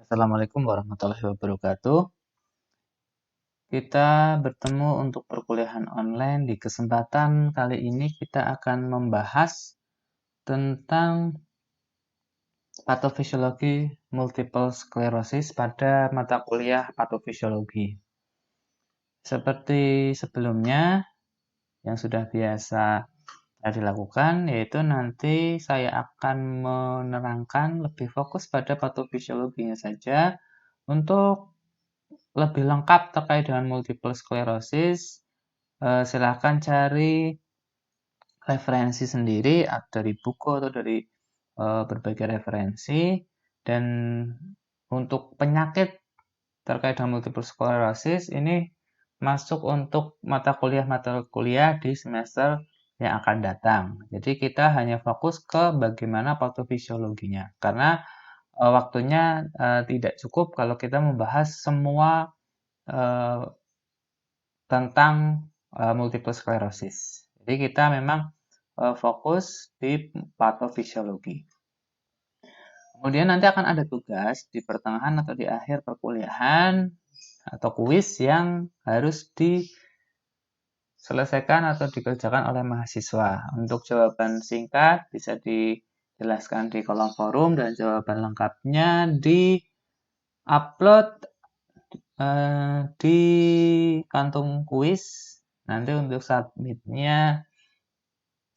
Assalamualaikum warahmatullahi wabarakatuh. Kita bertemu untuk perkuliahan online. Di kesempatan kali ini kita akan membahas tentang patofisiologi multiple sclerosis pada mata kuliah patofisiologi. Seperti sebelumnya yang sudah biasa dilakukan, yaitu nanti saya akan menerangkan lebih fokus pada patofisiologinya saja. Untuk lebih lengkap terkait dengan multiple sclerosis, silahkan cari referensi sendiri dari buku atau dari berbagai referensi. Dan untuk penyakit terkait dengan multiple sclerosis ini masuk untuk mata kuliah di semester yang akan datang. Jadi kita hanya fokus ke bagaimana patofisiologinya, karena waktunya tidak cukup kalau kita membahas semua tentang multiple sclerosis. Jadi kita memang fokus di patofisiologi. Kemudian nanti akan ada tugas di pertengahan atau di akhir perkuliahan atau kuis yang harus diselesaikan atau dikerjakan oleh mahasiswa. Untuk jawaban singkat bisa dijelaskan di kolom forum dan jawaban lengkapnya di-upload di kantung kuis. Nanti untuk submitnya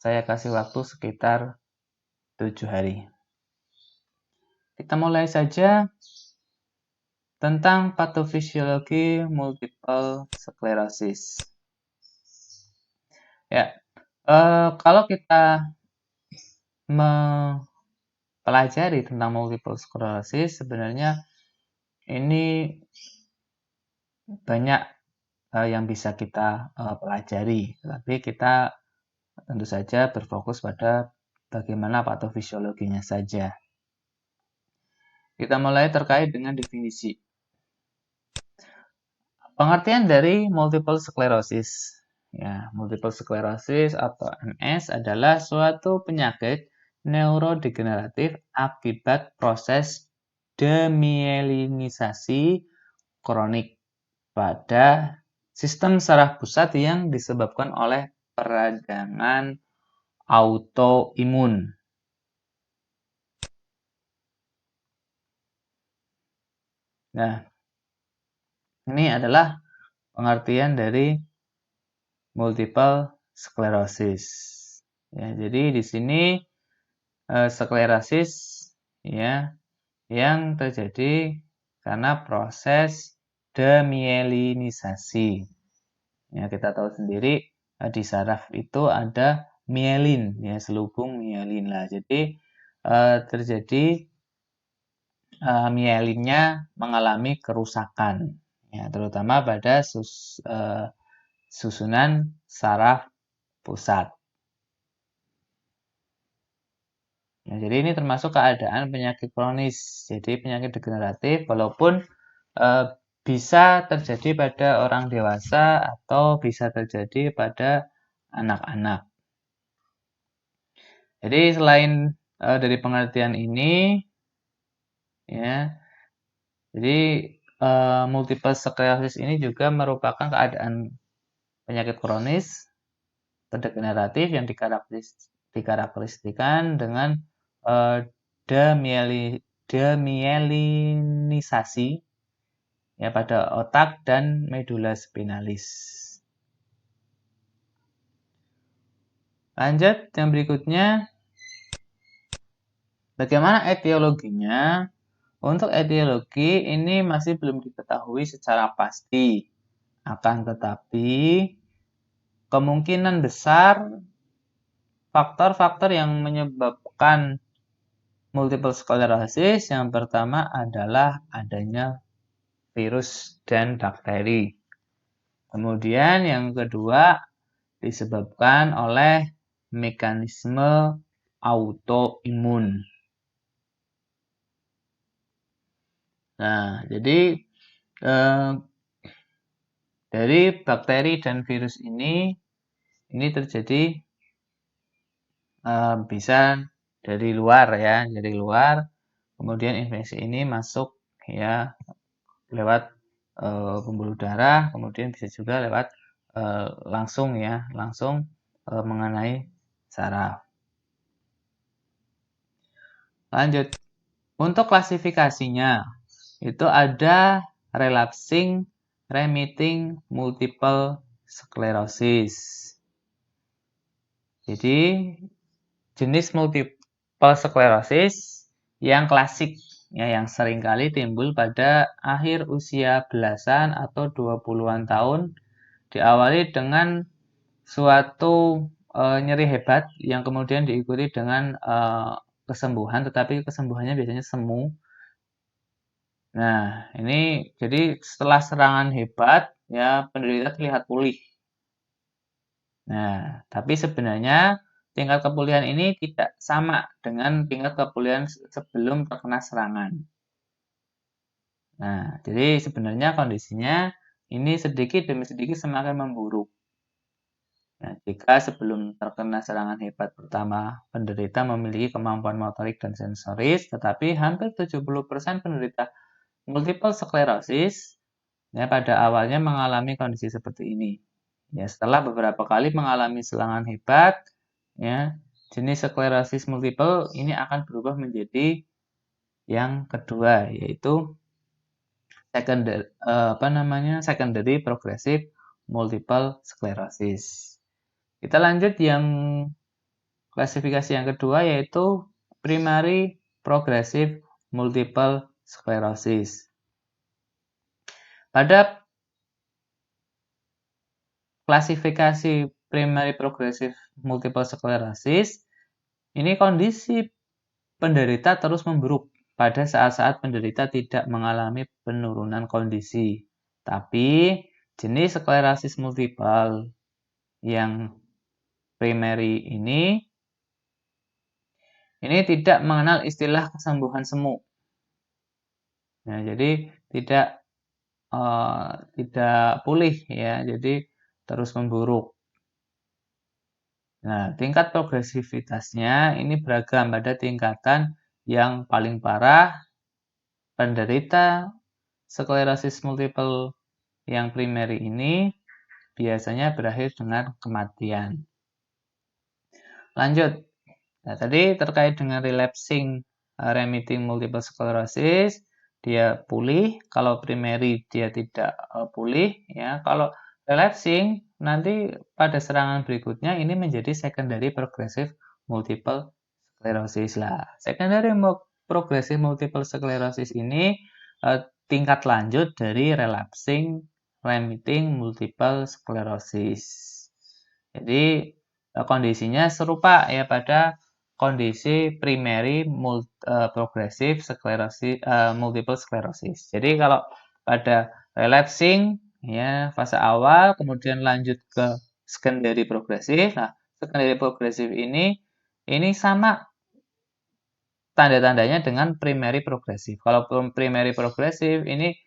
saya kasih waktu sekitar 7 hari. Kita mulai saja tentang patofisiologi multiple sclerosis. Ya, kalau kita mempelajari tentang multiple sclerosis, sebenarnya ini banyak yang bisa kita pelajari, tapi kita tentu saja berfokus pada bagaimana patofisiologinya saja. Kita mulai terkait dengan definisi. Pengertian dari multiple sclerosis. Ya, multiple sclerosis atau MS adalah suatu penyakit neurodegeneratif akibat proses demyelinisasi kronik pada sistem saraf pusat yang disebabkan oleh peradangan autoimun. Nah, ini adalah pengertian dari multiple sclerosis. Ya, jadi di sini sklerosis ya yang terjadi karena proses demyelinisasi. Ya, kita tahu sendiri di saraf itu ada mielin, ya selubung mielin lah. Jadi terjadi mielinnya mengalami kerusakan, ya terutama pada susunan saraf pusat. Ya, jadi ini termasuk keadaan penyakit kronis. Jadi penyakit degeneratif walaupun bisa terjadi pada orang dewasa atau bisa terjadi pada anak-anak. Jadi selain dari pengertian ini, ya, jadi multiple sclerosis ini juga merupakan keadaan penyakit kronis atau degeneratif yang dikarakteristikan dengan demyelinisasi ya pada otak dan medula spinalis. Lanjut yang berikutnya, bagaimana etiologinya? Untuk etiologi ini masih belum diketahui secara pasti. Akan tetapi kemungkinan besar faktor-faktor yang menyebabkan multiple sclerosis yang pertama adalah adanya virus dan bakteri. Kemudian yang kedua disebabkan oleh mekanisme autoimun. Nah, jadi dari bakteri dan virus ini terjadi bisa dari luar ya, dari luar. Kemudian infeksi ini masuk ya lewat pembuluh darah, kemudian bisa juga lewat langsung mengenai saraf. Lanjut, untuk klasifikasinya itu ada relapsing, remitting, multiple sclerosis. Jadi jenis multiple sclerosis yang klasik ya, yang seringkali timbul pada akhir usia belasan atau 20-an tahun, diawali dengan suatu nyeri hebat yang kemudian diikuti dengan kesembuhan, tetapi kesembuhannya biasanya semu. Nah, ini jadi setelah serangan hebat ya penderita terlihat pulih. Nah, tapi sebenarnya tingkat kepulihan ini tidak sama dengan tingkat kepulihan sebelum terkena serangan. Nah, jadi sebenarnya kondisinya ini sedikit demi sedikit semakin memburuk. Nah, jika sebelum terkena serangan hebat pertama, penderita memiliki kemampuan motorik dan sensoris, tetapi hampir 70% penderita multiple sclerosis ya, pada awalnya mengalami kondisi seperti ini. Ya, setelah beberapa kali mengalami serangan hebat, ya, jenis sklerosis multiple ini akan berubah menjadi yang kedua, yaitu secondary progressive multiple sclerosis. Kita lanjut yang klasifikasi yang kedua, yaitu primary progressive multiple sclerosis. Pada klasifikasi primary progressive multiple sclerosis, ini kondisi penderita terus memburuk pada saat-saat penderita tidak mengalami penurunan kondisi. Tapi jenis sklerosis multiple yang primary ini tidak mengenal istilah kesembuhan semu. Nah, jadi tidak pulih ya, jadi terus memburuk. Nah, tingkat progresivitasnya ini beragam pada tingkatan yang paling parah. Penderita sklerosis multiple yang primary ini biasanya berakhir dengan kematian. Lanjut. Nah, tadi terkait dengan relapsing remitting multiple sclerosis, dia pulih. Kalau primary dia tidak pulih ya. Kalau relapsing nanti pada serangan berikutnya ini menjadi secondary progressive multiple sclerosis lah. Secondary progressive multiple sclerosis ini tingkat lanjut dari relapsing remitting multiple sclerosis. Jadi kondisinya serupa ya pada kondisi primary progressive sclerosis, multiple sclerosis. Jadi kalau pada relapsing ya fase awal, kemudian lanjut ke secondary progressive. Nah, secondary progressive ini sama tanda-tandanya dengan primary progressive. Kalau primary progressive ini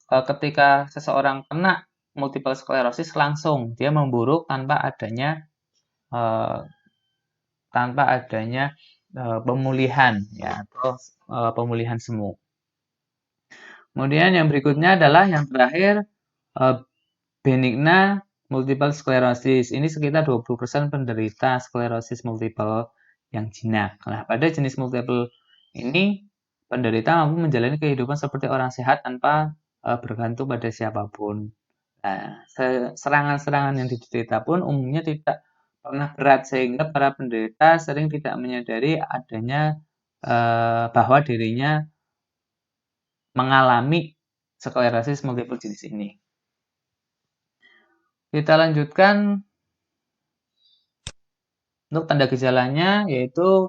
ketika seseorang kena multiple sclerosis langsung dia memburuk tanpa adanya pemulihan ya atau pemulihan semu. Kemudian yang berikutnya adalah yang terakhir benigna multiple sclerosis. Ini sekitar 20% penderita sklerosis multiple yang jinak. Nah, pada jenis multiple ini penderita mampu menjalani kehidupan seperti orang sehat tanpa bergantung pada siapapun. Nah, serangan-serangan yang diderita pun umumnya tidak pernah berat sehingga para penderita sering tidak menyadari adanya bahwa dirinya mengalami sklerosis multiple jenis ini. Kita lanjutkan untuk tanda gejalanya, yaitu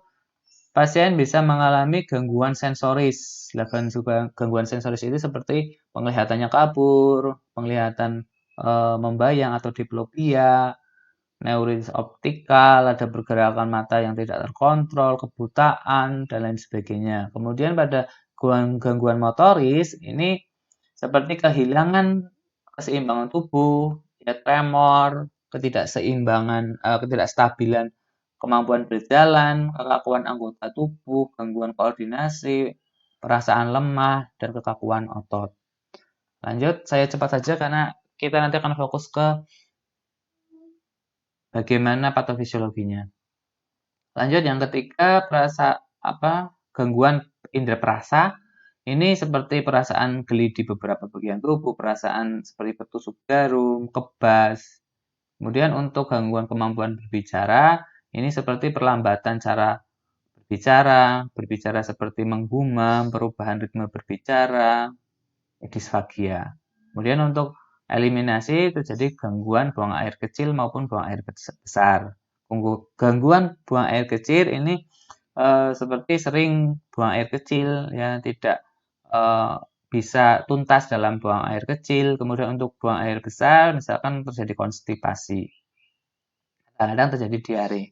pasien bisa mengalami gangguan sensoris. Gangguan sensoris itu seperti penglihatannya kabur, penglihatan membayang atau diplopia, neurosis optikal, ada pergerakan mata yang tidak terkontrol, kebutaan, dan lain sebagainya. Kemudian pada gangguan motoris, ini seperti kehilangan keseimbangan tubuh, ya, tremor, ketidakstabilan kemampuan berjalan, kekakuan anggota tubuh, gangguan koordinasi, perasaan lemah, dan kekakuan otot. Lanjut, saya cepat saja karena kita nanti akan fokus ke bagaimana patofisiologinya. Lanjut, yang ketiga, gangguan indera perasa. Ini seperti perasaan geli di beberapa bagian tubuh, perasaan seperti bertusuk jarum, kebas. Kemudian untuk gangguan kemampuan berbicara, ini seperti perlambatan cara berbicara seperti menggumam, perubahan ritme berbicara, disfagia. Kemudian untuk eliminasi terjadi gangguan buang air kecil maupun buang air besar. Gangguan buang air kecil ini seperti sering buang air kecil, ya tidak bisa tuntas dalam buang air kecil. Kemudian untuk buang air besar, misalkan terjadi konstipasi, kadang-kadang terjadi diare.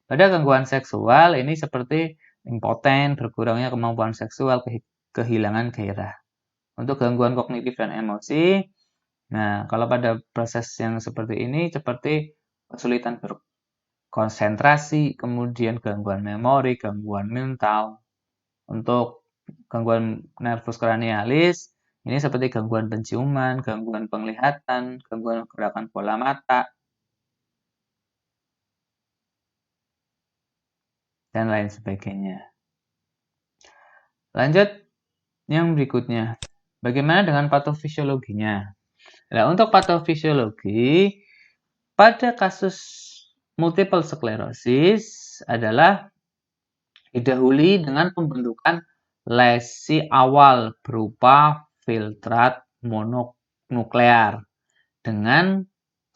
Pada gangguan seksual ini seperti impoten, berkurangnya kemampuan seksual, kehilangan gairah. Untuk gangguan kognitif dan emosi, nah kalau pada proses yang seperti ini seperti kesulitan berkonsentrasi, kemudian gangguan memori, gangguan mental. Untuk gangguan nervus cranialis, ini seperti gangguan penciuman, gangguan penglihatan, gangguan gerakan bola mata, dan lain sebagainya. Lanjut, yang berikutnya. Bagaimana dengan patofisiologinya? Nah, untuk patofisiologi, pada kasus multiple sclerosis adalah didahului dengan pembentukan lesi awal berupa filtrat mononuklear dengan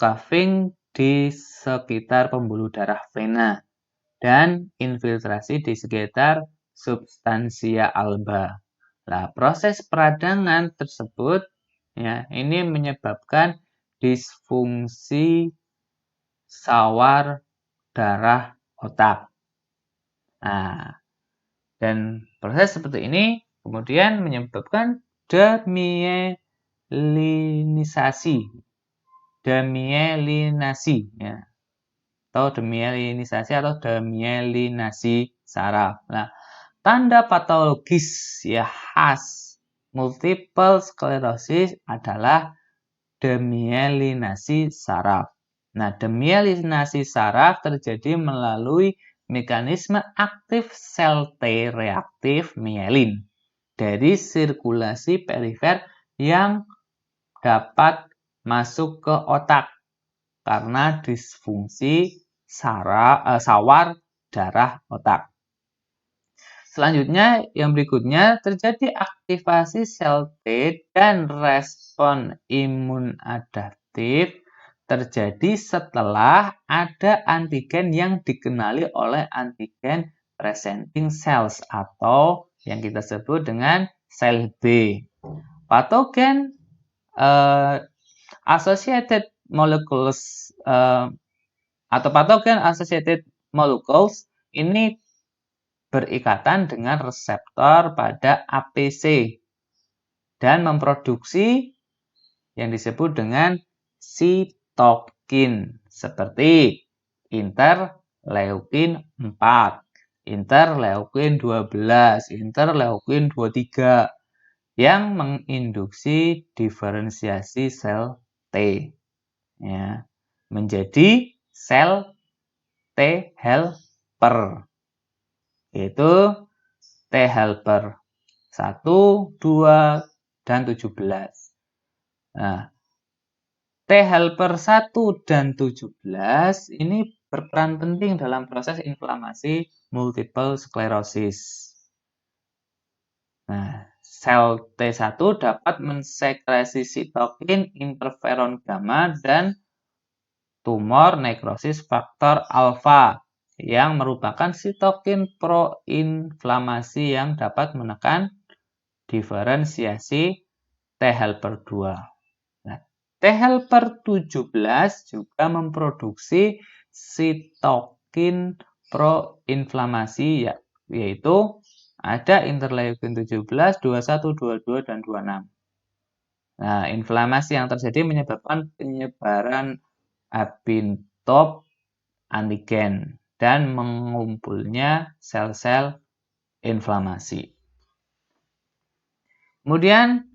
cuffing di sekitar pembuluh darah vena dan infiltrasi di sekitar substansia alba. Nah, proses peradangan tersebut ya, ini menyebabkan disfungsi sawar darah otak. Nah, dan proses seperti ini kemudian menyebabkan demyelinasi ya, atau demyelinasi saraf. Nah, tanda patologis ya khas multiple sclerosis adalah demyelinasi saraf. Nah, demyelinasi saraf terjadi melalui mekanisme aktif sel T reaktif myelin dari sirkulasi perifer yang dapat masuk ke otak karena disfungsi sawar darah otak. Selanjutnya, yang berikutnya terjadi aktivasi sel T dan respon imun adaptif terjadi setelah ada antigen yang dikenali oleh antigen presenting cells atau yang kita sebut dengan sel B. Patogen associated molecules atau patogen associated molecules ini berikatan dengan reseptor pada APC dan memproduksi yang disebut dengan sitokin seperti interleukin 4, interleukin 12, interleukin 23 yang menginduksi diferensiasi sel T ya, menjadi sel T helper, yaitu T helper 1, 2, dan 17. Nah, T helper 1 dan 17 ini berperan penting dalam proses inflamasi multiple sclerosis. Nah, sel T1 dapat mensekresi sitokin, interferon gamma, dan tumor nekrosis faktor alfa yang merupakan sitokin proinflamasi yang dapat menekan diferensiasi T helper 2. Nah, T helper 17 juga memproduksi sitokin proinflamasi yaitu ada interleukin 17, 21, 22, dan 26. Nah, inflamasi yang terjadi menyebabkan penyebaran epitop antigen dan mengumpulnya sel-sel inflamasi. Kemudian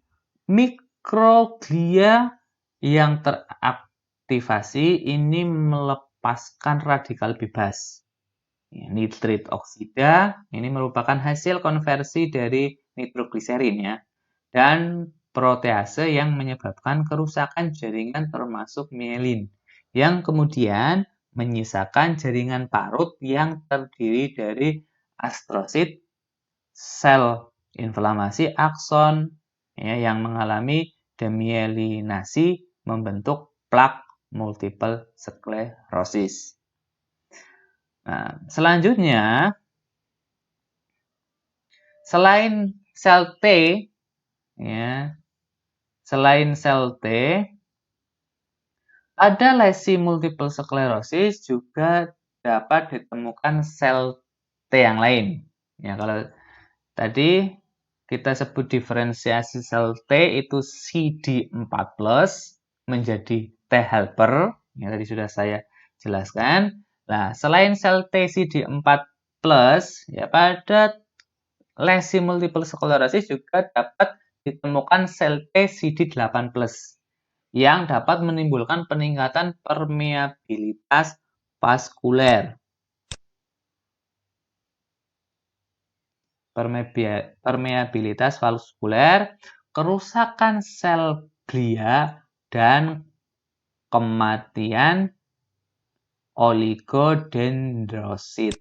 mikroglia yang teraktivasi ini melepaskan radikal bebas. Nitrit oksida ini merupakan hasil konversi dari nitrogliserin ya. Dan protease yang menyebabkan kerusakan jaringan termasuk mielin, yang kemudian menyisakan jaringan parut yang terdiri dari astrosit, sel inflamasi akson ya, yang mengalami demyelinasi membentuk plak multiple sklerosis. Nah, selanjutnya selain sel T ya, selain sel T, pada lesi multiple sklerosis juga dapat ditemukan sel T yang lain. Ya, kalau tadi kita sebut diferensiasi sel T itu CD4+ menjadi T helper, ya tadi sudah saya jelaskan. Nah, selain sel T CD4+, ya pada lesi multiple sklerosis juga dapat ditemukan sel T CD8+ yang dapat menimbulkan peningkatan permeabilitas vaskuler. Permeabilitas vaskuler, kerusakan sel glia, dan kematian oligodendrosit.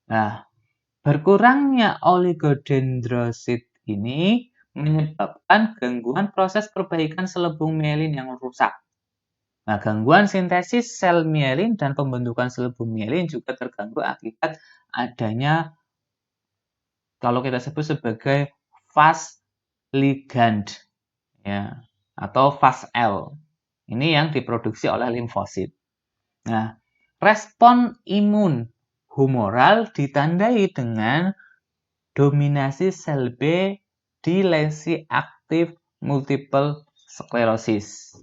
Nah, berkurangnya oligodendrosit ini menyebabkan gangguan proses perbaikan selebung mielin yang rusak. Nah, gangguan sintesis sel mielin dan pembentukan selebung mielin juga terganggu akibat adanya kalau kita sebut sebagai fast ligand ya atau fast L. Ini yang diproduksi oleh limfosit. Nah, respon imun humoral ditandai dengan dominasi sel B di lesi aktif multiple sklerosis.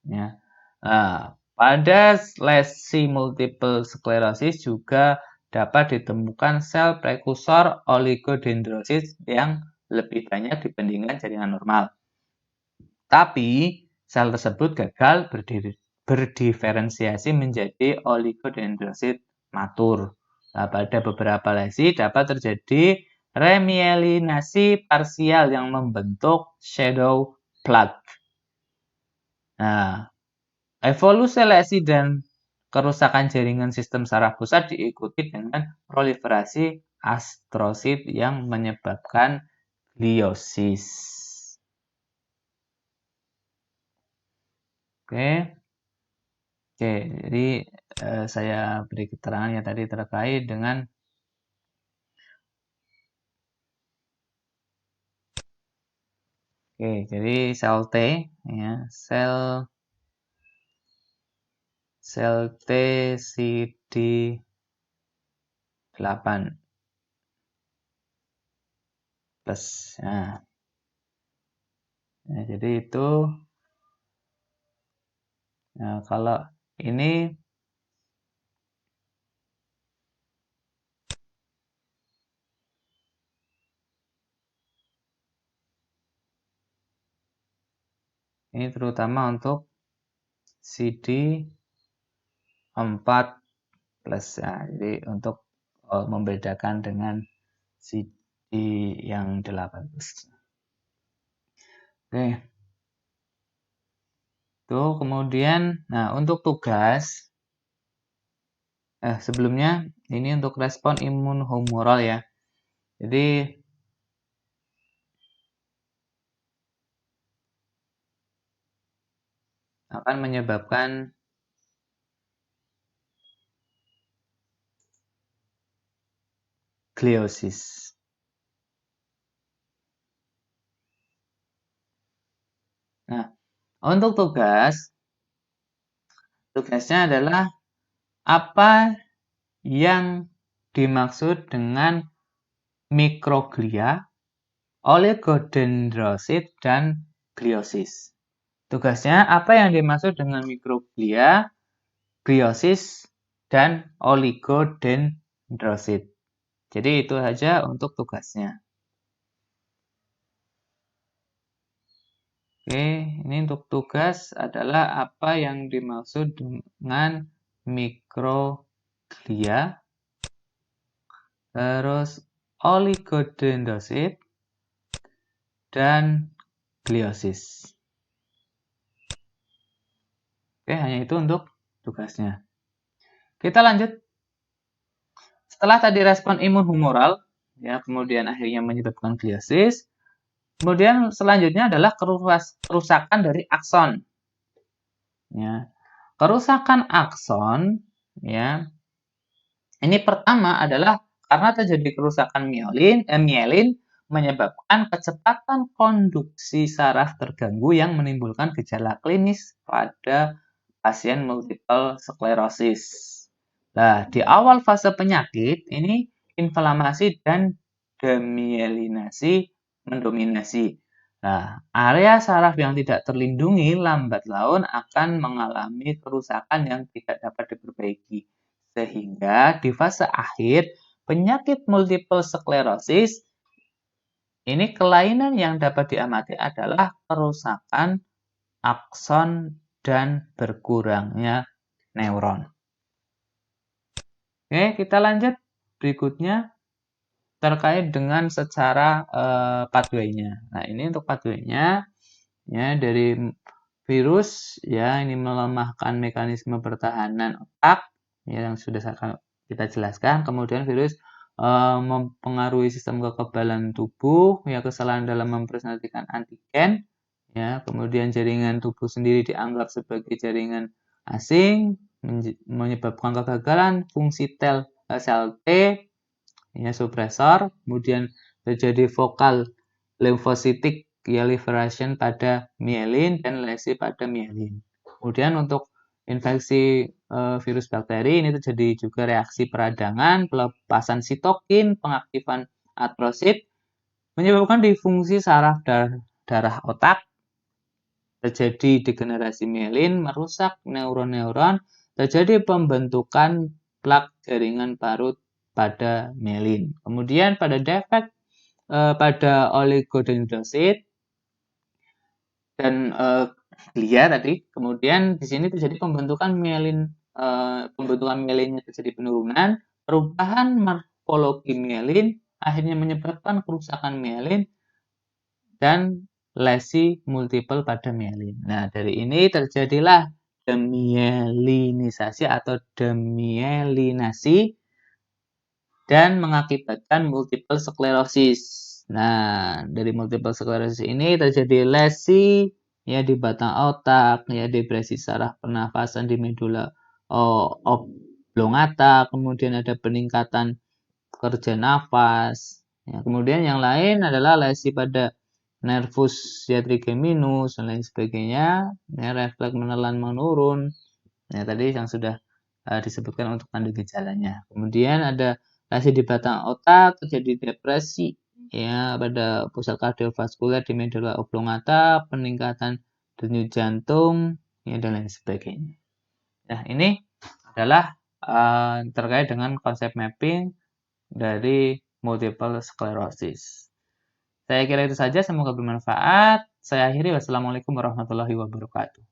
Ya. Nah, pada lesi multiple sklerosis juga dapat ditemukan sel prekursor oligodendrosit yang lebih banyak dibandingkan jaringan normal. Tapi sel tersebut gagal berdiferensiasi menjadi oligodendrosit matur. Nah, pada beberapa lesi dapat terjadi remyelinasi parsial yang membentuk shadow plaque. Nah, evolusi lesi dan kerusakan jaringan sistem saraf pusat diikuti dengan proliferasi astrosit yang menyebabkan gliosis. Oke, jadi saya beri keterangan yang tadi terkait dengan jadi sel T ya, sel T CD8+ nah, jadi itu nah, kalau ini terutama untuk CD4+ ya, jadi untuk membedakan dengan CD yang 8+. Oke. Tuh, kemudian nah untuk tugas sebelumnya ini untuk respon imun humoral ya. Jadi akan menyebabkan gliosis. Nah, untuk tugasnya adalah apa yang dimaksud dengan mikroglia, oligodendrosit, dan gliosis. Tugasnya apa yang dimaksud dengan mikroglia, gliosis, dan oligodendrosit. Jadi itu saja untuk tugasnya. Oke, ini untuk tugas adalah apa yang dimaksud dengan mikroglia, terus oligodendrosit, dan gliosis. Oke, hanya itu untuk tugasnya. Kita lanjut. Setelah tadi respon imun humoral, ya, kemudian akhirnya menyebabkan gliosis, kemudian selanjutnya adalah kerusakan dari akson. Ya. Kerusakan akson, ya, ini pertama adalah karena terjadi kerusakan mielin menyebabkan kecepatan konduksi saraf terganggu yang menimbulkan gejala klinis pada pasien multiple sklerosis. Nah, di awal fase penyakit ini inflamasi dan demielinasi mendominasi. Nah, area saraf yang tidak terlindungi lambat laun akan mengalami kerusakan yang tidak dapat diperbaiki. Sehingga di fase akhir penyakit multiple sklerosis ini kelainan yang dapat diamati adalah kerusakan akson dan berkurangnya neuron. Oke, kita lanjut berikutnya terkait dengan secara pathway-nya. Nah, ini untuk pathway-nya ya dari virus ya ini melemahkan mekanisme pertahanan otak ya, yang sudah kita jelaskan. Kemudian virus mempengaruhi sistem kekebalan tubuh ya, kesalahan dalam mempresentasikan antigen ya, kemudian jaringan tubuh sendiri dianggap sebagai jaringan asing menyebabkan kegagalan fungsi sel T ya, supresor, kemudian terjadi vokal limfositik ya, liberation pada mielin dan lesi pada mielin. Kemudian untuk infeksi virus bakteri ini terjadi juga reaksi peradangan, pelepasan sitokin, pengaktifan atrosit, menyebabkan disfungsi saraf darah otak, terjadi degenerasi mielin, merusak neuron-neuron, terjadi pembentukan plak jaringan parut pada mielin. Kemudian pada defek pada oligodendrosit dan glia tadi, kemudian di sini terjadi pembentukan mielin, pembentukan mielinnya terjadi penurunan, perubahan morfologi mielin akhirnya menyebabkan kerusakan mielin dan lesi multiple pada mielin. Nah, dari ini terjadilah demielinisasi atau demielinasi dan mengakibatkan multiple sklerosis. Nah, dari multiple sklerosis ini terjadi lesi ya di batang otak, ya depresi saraf pernafasan di medula oblongata, kemudian ada peningkatan kerja nafas. Ya, kemudian yang lain adalah lesi pada nervus ya trigeminus dan lain sebagainya. Ya, refleks menelan menurun. Ya, tadi yang sudah disebutkan untuk tanda gejalanya. Kemudian ada lesi di batang otak, terjadi depresi ya pada pusat kardiovaskuler di medula oblongata, peningkatan denyut jantung ya dan lain sebagainya. Nah, ini adalah terkait dengan konsep mapping dari multiple sclerosis. Saya kira itu saja, semoga bermanfaat. Saya akhiri, wassalamualaikum warahmatullahi wabarakatuh.